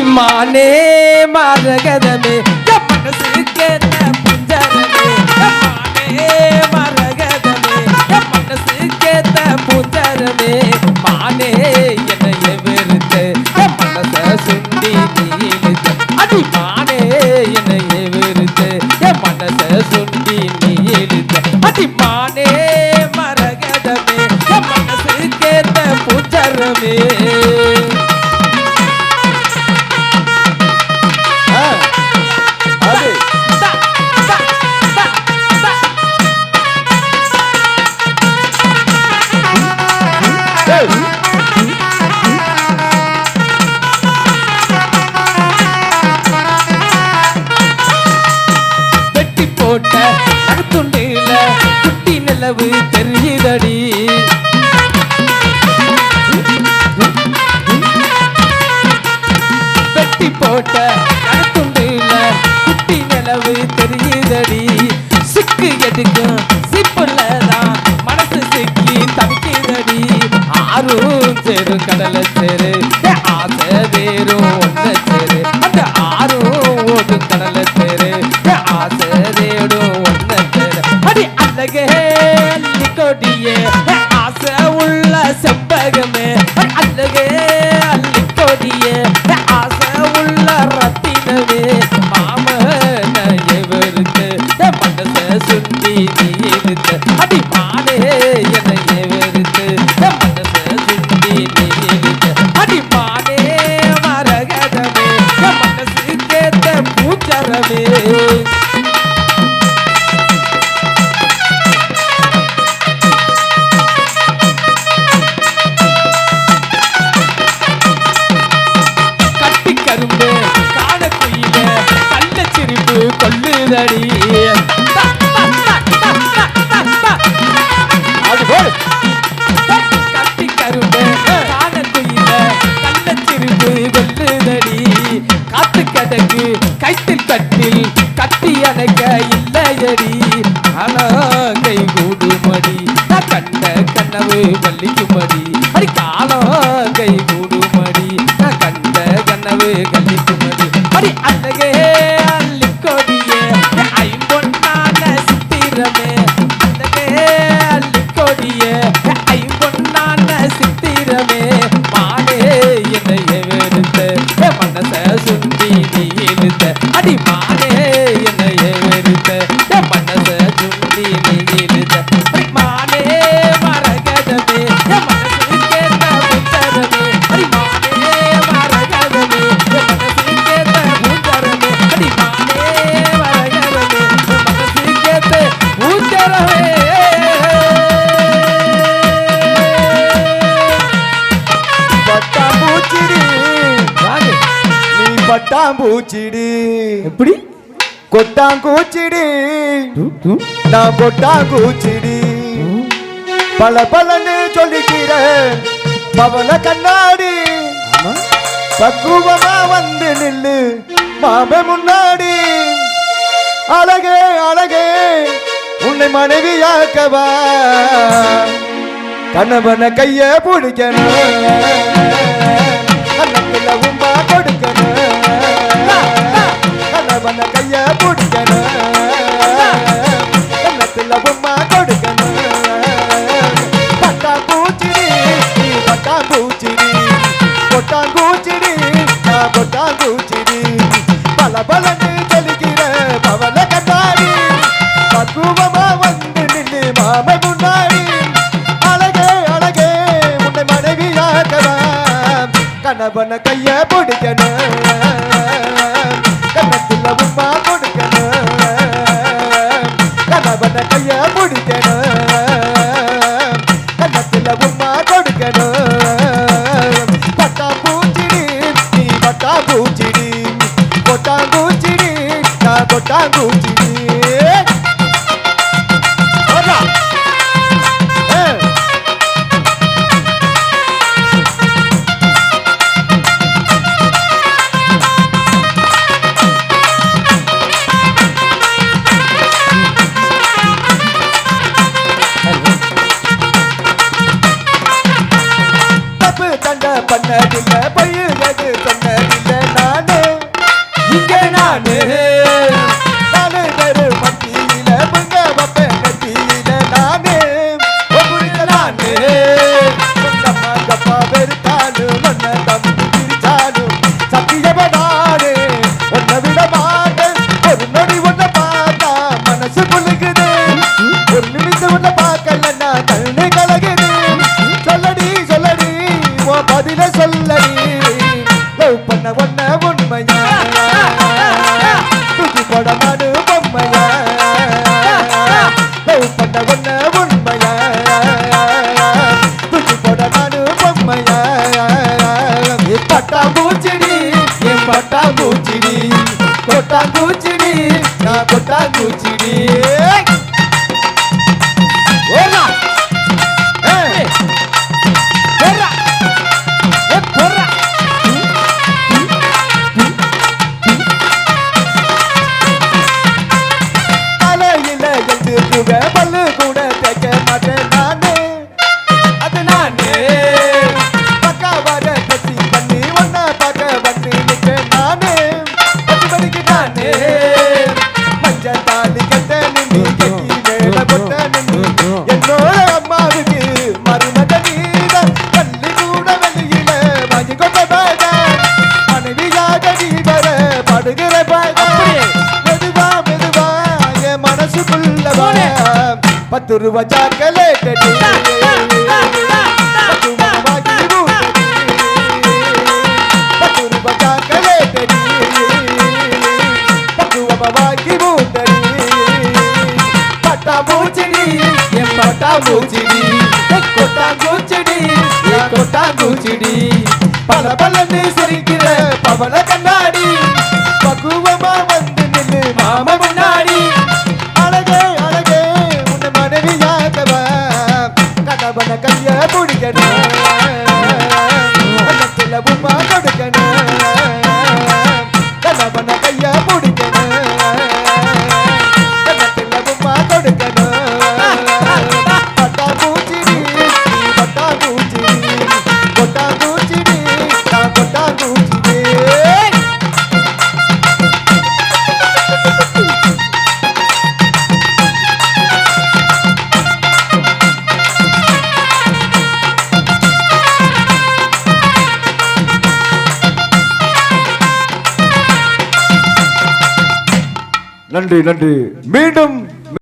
மானே மரகதமே மனசு கேட்ட புஞ்சரமே மானே மரகதமே மனசு கேட்ட புஞ்சரமே மானே என்னைய வெறுத்து மனச சுண்டி நீழுத்து அடி மானே என்னைய வெறுத்து மனச சுண்டி நீழுத்து அடி மானே மரகதமே மனசு கேட்ட புஞ்சரமே வெட்டி போட்ட கருத்துண்டில குட்டி நிலவு தெரியுதடி வெட்டி போட்ட கருத்துண்டில குட்டி நிலவு தெரியுதடி சிக்கு எடுக்கும் சிப்புலதான் மனசு சிக்கி தவிக்குதடி ஆறும் சேரும் கடலை சேரு ஆசை வேறும் ஒன்ன சேரு அந்த ஆறும் ஓடும் கடலை சேரு ஆசை தேடும் ஒன்ன சேரு அடி அழகே அள்ளிக்கொடியே ஆசை உள்ள செம்பகமே அழகே அள்ளிக்கொடியே ஆசை உள்ள ரத்தினமே மாமனைய வெறுத்து மனச சுண்டி நீ இழுத்து அடி மானே என்னைய வெறுத்து மனச சுண்டி நீ இழுத்து அடி மானே மரகதமே மனசு கேட்ட பூச்சரமே கட்டி கரும்பு காண குயில கள்ள சிரிப்பு கொல்லுதடி கட்டி கரும்பு காண குயில கள்ள சிரிப்பு கொல்லுதடி காத்து கடக்கு கைத்தில் கட்டில் கட்டி அணைக்க இல்லையடி ஆனா கை கூடுமடி நான் கண்ட கனவு கல்லிக்குமடி அடி காலம் கை கூடுமடி நான் கண்ட கனவு கல்லிக்குமடி அடி அழகே அள்ளிக்கொடியே ஐம்பொன்னான சித்திரமே அழகே அள்ளிக்கொடியே ஐம்பொன்னான சித்திரமே மானே என்னைய வெறுத்த மனச சுண்டி நீ இழுத்த அடி மானே என்னைய வெறுத்த மனச சுண்டி நீ இழுத்த அடி மானே மரகதமே மனசு கேட்ட புத்தரமே அடி மானே மரகதமே மனசு கேட்ட புத்தரமே அடி மானே மரகதமே மனசு கேட்ட புத்தரமே பட்டாம்பூச்சிடி வாங்க நீ பட்டாம்பூச்சிடி எப்படி கொட்டாங்கூச்சிடி நான் கொட்டாங்கூச்சிடி பல பலன்னு சொல்லிக்கிற பவன கண்ணாடி பக்குவமா வந்து நில்லு மாம முன்னாடி அழகே அழகே உன்னை மனைவியாக்கவா கணவன கைய பிடிக்கணும் கண்ணத்துல உமா கொடுக்கணும் கணவன கைய பிடிக்கணும் கண்ணத்துல உமா கொடுக்கணும் பட்டாம்பூச்சிடி நீ பட்டாம்பூச்சிடி கொட்டாங்கூச்சிடி நான் கொட்டாங்கூச்சிடி பல பலன்னு தெளிக்கிற பவன கண்ணாடி பக்குவமா வந்து நின்று மாமை முன்னாடி அழகே அழகே உன்னை மனைவியாக்கலாம் கணவன கைய பிடிக்கணும் கண்ணத்துல உமா கொடுக்கணும் கணவன கைய பிடிக்கணும் கண்ணத்துல உமா கொடுக்கணும் பட்டாம்பூச்சிடி நீ பட்டாம்பூச்சிடி கொட்டாங்கூச்சிடி நான் கொட்டாங்கூச்சிடி தப்பு தண்ட பண்ணதில்லை பொய்யுறது சொன்னதில்லை நான் சத்தியவனானே உன்னை விட மாட்டேன் ஒரு நொடி உன்னை பார்த்தா மனசு குலுக்குது ஒரு நிமிஷம் உன்னை பார்க்கலன்னா கண்ணு கலகுது சொல்லடி சொல்லடி உன் பதில சொல்லடி லவ் பண்ண ஒன்ன உண்மையா தூக்கி போட மனு பொம்மையா லவ் பண்ண ஒன்ன உண்மையா தூக்கி போட மனு பொம்மையா பட்டாம்பூச்சிடி என் பட்டாம்பூச்சிடி கொட்டாம்பூச்சிடி நான் கொட்டாம்பூச்சிடி ஓடா ஏய் போடா போடா தலையில எழுதுக பல்லு கூட தைக்க மாட்டேன் நானே அது நானே பக்கா வர கட்சி பண்ணி ஒன்னா பார்க்க வந்து நிற்க நானே 10 மணிக்கு நானே மஞ்சள் தாலி கட்ட நின்று கட்டி மேல கொட்ட நின்று என்னோட அம்மாவுக்கு மருமக நீதான் பள்ளி கூட வெளியில வாங்கி கொண்ட பாதான் மனைவியாக நீ வர படுகிற பாதான் மெதுவா மெதுவா என் மனசுக்குள்ளவா 10 ரூபா சாக்கலேட் அடி 10 ரூபா வாங்கி ஊட்டடி 10 ரூபா சாக்கலேட் அடி 10 ரூபா வாங்கி ஊட்டடி பட்டாம்பூச்சிடி என் பட்டாம்பூச்சிடி கொட்டாம்பூச்சிடி என் கொட்டாம்பூச்சிடி பல பலன்னு சிரிக்கிற பவள கண்ணாடி பக்குவமா வந்து நில்லு மாமா முன்னாடி அழகே அழகே உன்னை மனைவியாகவா கணவன கைய பிடிக்கணும் கண்ணத்துல உமா கொடுக்கணும் கணவன கைய பிடிக்கணும் கண்ணத்துல உமா கொடுக்கணும் பட்டாம்பூச்சிடி பட்டாம்பூச்சிடி கொட்டாம்பூச்சிடி நான் கொட்டாம்பூச்சிடி நன்றி நன்றி மீண்டும்